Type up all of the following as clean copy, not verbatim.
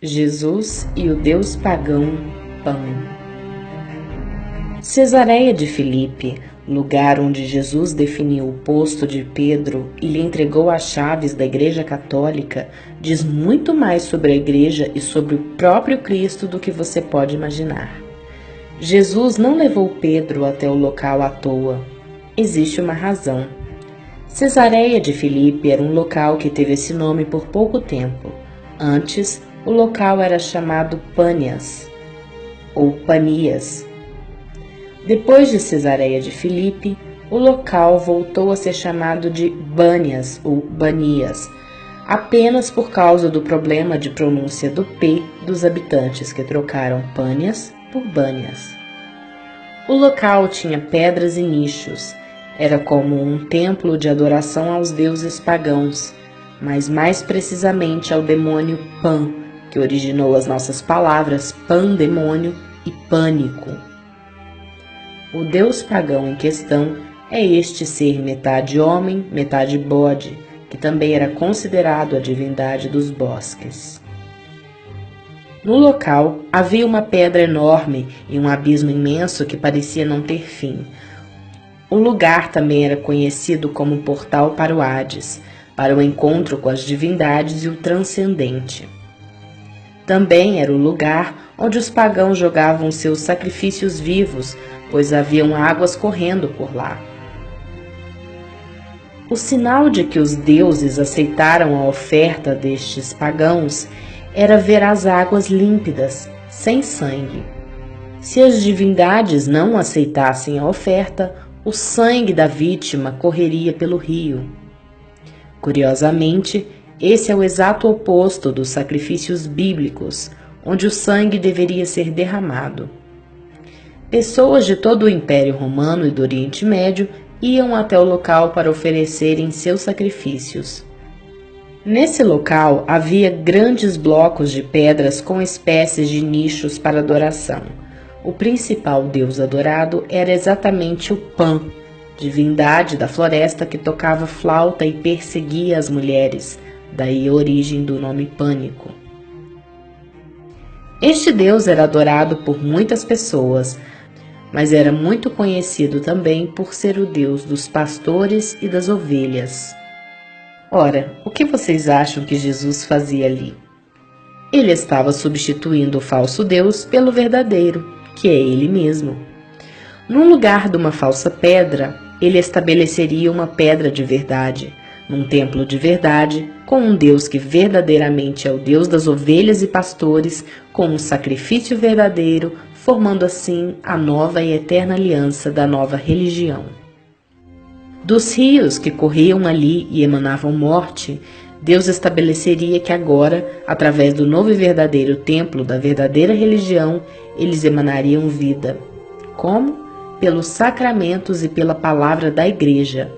Jesus e o deus pagão Pan. Cesareia de Filipe, lugar onde Jesus definiu o posto de Pedro e lhe entregou as chaves da Igreja Católica, diz muito mais sobre a Igreja e sobre o próprio Cristo do que você pode imaginar. Jesus não levou Pedro até o local à toa. Existe uma razão. Cesareia de Filipe era um local que teve esse nome por pouco tempo. Antes, o local era chamado Pânias, ou Panias. Depois de Cesareia de Filipe, o local voltou a ser chamado de Bânias ou Banias, apenas por causa do problema de pronúncia do P dos habitantes que trocaram Pânias por Bânias. O local tinha pedras e nichos, era como um templo de adoração aos deuses pagãos, mas mais precisamente ao demônio Pan, que originou as nossas palavras pandemônio e pânico. O deus pagão em questão é este ser metade homem, metade bode, que também era considerado a divindade dos bosques. No local havia uma pedra enorme e um abismo imenso que parecia não ter fim. O lugar também era conhecido como portal para o Hades, para o encontro com as divindades e o transcendente. Também era o lugar onde os pagãos jogavam seus sacrifícios vivos, pois haviam águas correndo por lá. O sinal de que os deuses aceitaram a oferta destes pagãos era ver as águas límpidas, sem sangue. Se as divindades não aceitassem a oferta, o sangue da vítima correria pelo rio. Curiosamente, esse é o exato oposto dos sacrifícios bíblicos, onde o sangue deveria ser derramado. Pessoas de todo o Império Romano e do Oriente Médio iam até o local para oferecerem seus sacrifícios. Nesse local havia grandes blocos de pedras com espécies de nichos para adoração. O principal deus adorado era exatamente o Pan, divindade da floresta que tocava flauta e perseguia as mulheres, daí a origem do nome Pânico. Este deus era adorado por muitas pessoas, mas era muito conhecido também por ser o deus dos pastores e das ovelhas. Ora, o que vocês acham que Jesus fazia ali? Ele estava substituindo o falso deus pelo verdadeiro, que é ele mesmo. Num lugar de uma falsa pedra, ele estabeleceria uma pedra de verdade, num templo de verdade, com um Deus que verdadeiramente é o Deus das ovelhas e pastores, com um sacrifício verdadeiro, formando assim a nova e eterna aliança da nova religião. Dos rios que corriam ali e emanavam morte, Deus estabeleceria que agora, através do novo e verdadeiro templo da verdadeira religião, eles emanariam vida. Como? Pelos sacramentos e pela palavra da Igreja.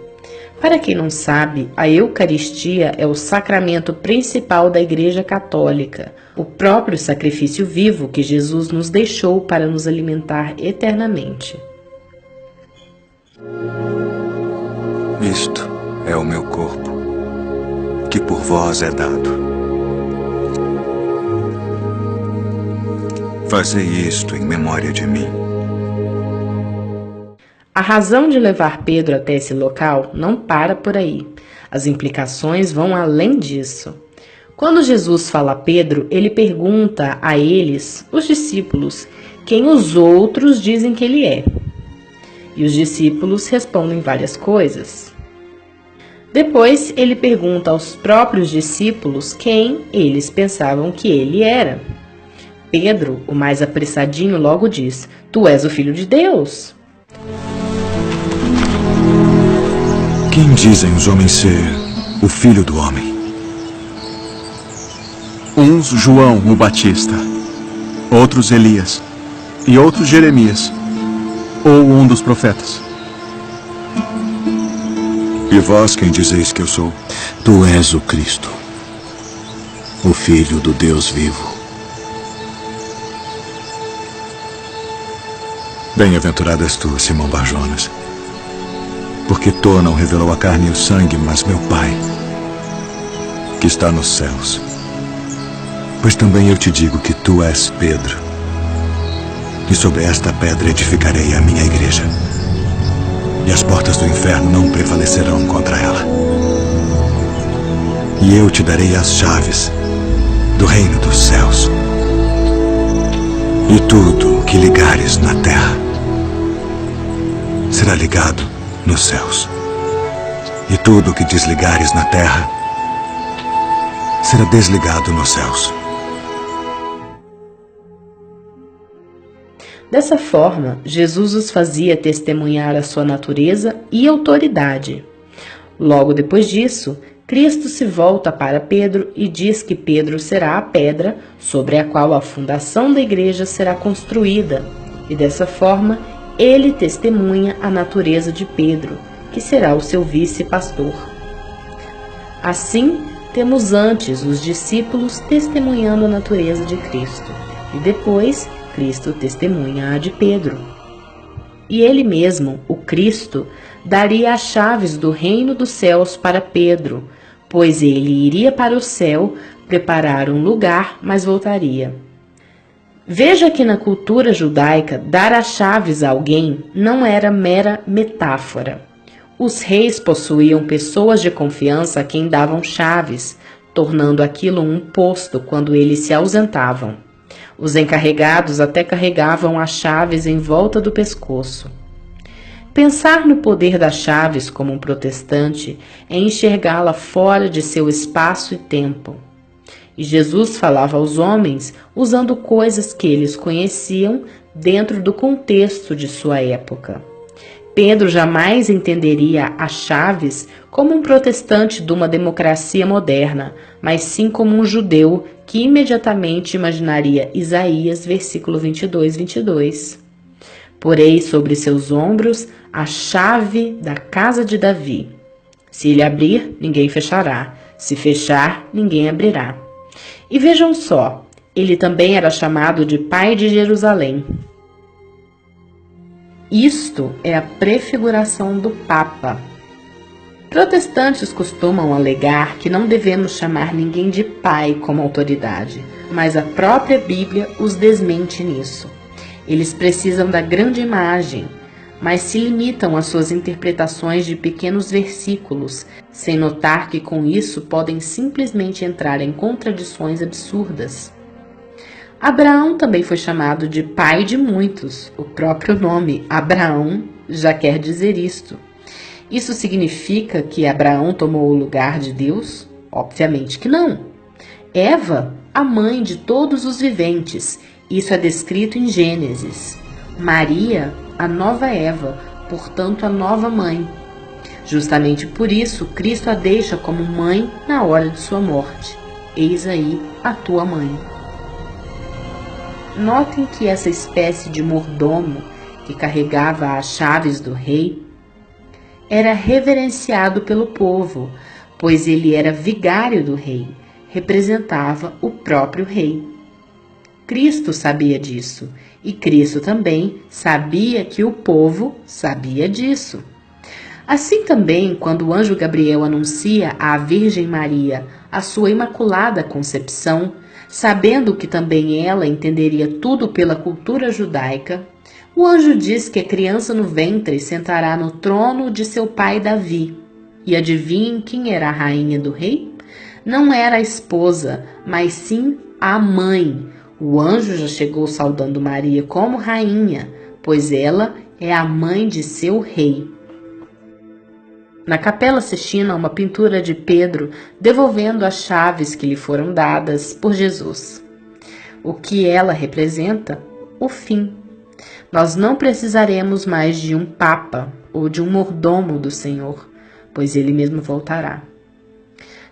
Para quem não sabe, a Eucaristia é o sacramento principal da Igreja Católica, o próprio sacrifício vivo que Jesus nos deixou para nos alimentar eternamente. Isto é o meu corpo, que por vós é dado. Fazei isto em memória de mim. A razão de levar Pedro até esse local não para por aí. As implicações vão além disso. Quando Jesus fala a Pedro, ele pergunta a eles, os discípulos, quem os outros dizem que ele é. E os discípulos respondem várias coisas. Depois, ele pergunta aos próprios discípulos quem eles pensavam que ele era. Pedro, o mais apressadinho, logo diz: "Tu és o Filho de Deus." Quem dizem os homens ser o Filho do Homem? Uns João o Batista, outros Elias e outros Jeremias, ou um dos profetas. E vós quem dizeis que eu sou? Tu és o Cristo, o Filho do Deus vivo. Bem-aventurado és tu, Simão Bar-Jonas, porque tu não revelou a carne e o sangue, mas meu Pai, que está nos céus. Pois também eu te digo que tu és Pedro, e sobre esta pedra edificarei a minha igreja, e as portas do inferno não prevalecerão contra ela. E eu te darei as chaves do reino dos céus. E tudo que ligares na terra será ligado nos céus. E tudo que desligares na terra será desligado nos céus. Dessa forma, Jesus os fazia testemunhar a sua natureza e autoridade. Logo depois disso, Cristo se volta para Pedro e diz que Pedro será a pedra sobre a qual a fundação da igreja será construída, e dessa forma ele testemunha a natureza de Pedro, que será o seu vice-pastor. Assim, temos antes os discípulos testemunhando a natureza de Cristo, e depois Cristo testemunha a de Pedro. E ele mesmo, o Cristo, daria as chaves do reino dos céus para Pedro, pois ele iria para o céu preparar um lugar, mas voltaria. Veja que na cultura judaica, dar as chaves a alguém não era mera metáfora. Os reis possuíam pessoas de confiança a quem davam chaves, tornando aquilo um posto quando eles se ausentavam. Os encarregados até carregavam as chaves em volta do pescoço. Pensar no poder das chaves como um protestante é enxergá-la fora de seu espaço e tempo. E Jesus falava aos homens usando coisas que eles conheciam dentro do contexto de sua época. Pedro jamais entenderia as chaves como um protestante de uma democracia moderna, mas sim como um judeu que imediatamente imaginaria Isaías, versículo 22. Porei sobre seus ombros a chave da casa de Davi. Se ele abrir, ninguém fechará. Se fechar, ninguém abrirá. E vejam só, ele também era chamado de Pai de Jerusalém. Isto é a prefiguração do Papa. Protestantes costumam alegar que não devemos chamar ninguém de pai como autoridade, mas a própria Bíblia os desmente nisso. Eles precisam da grande imagem, mas se limitam às suas interpretações de pequenos versículos, sem notar que com isso podem simplesmente entrar em contradições absurdas. Abraão também foi chamado de pai de muitos. O próprio nome, Abraão, já quer dizer isto. Isso significa que Abraão tomou o lugar de Deus? Obviamente que não. Eva, a mãe de todos os viventes. Isso é descrito em Gênesis. Maria, a nova Eva, portanto a nova mãe. Justamente por isso, Cristo a deixa como mãe na hora de sua morte. Eis aí a tua mãe. Notem que essa espécie de mordomo que carregava as chaves do rei era reverenciado pelo povo, pois ele era vigário do rei, representava o próprio rei. Cristo sabia disso, e Cristo também sabia que o povo sabia disso. Assim também, quando o anjo Gabriel anuncia à Virgem Maria a sua imaculada concepção, sabendo que também ela entenderia tudo pela cultura judaica, o anjo diz que a criança no ventre sentará no trono de seu pai Davi. E adivinhem quem era a rainha do rei? Não era a esposa, mas sim a mãe. O anjo já chegou saudando Maria como rainha, pois ela é a mãe de seu rei. Na Capela Sistina, uma pintura de Pedro devolvendo as chaves que lhe foram dadas por Jesus. O que ela representa? O fim. Nós não precisaremos mais de um papa ou de um mordomo do Senhor, pois ele mesmo voltará.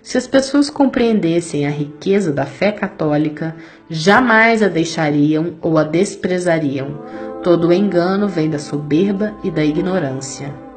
Se as pessoas compreendessem a riqueza da fé católica, jamais a deixariam ou a desprezariam. Todo o engano vem da soberba e da ignorância.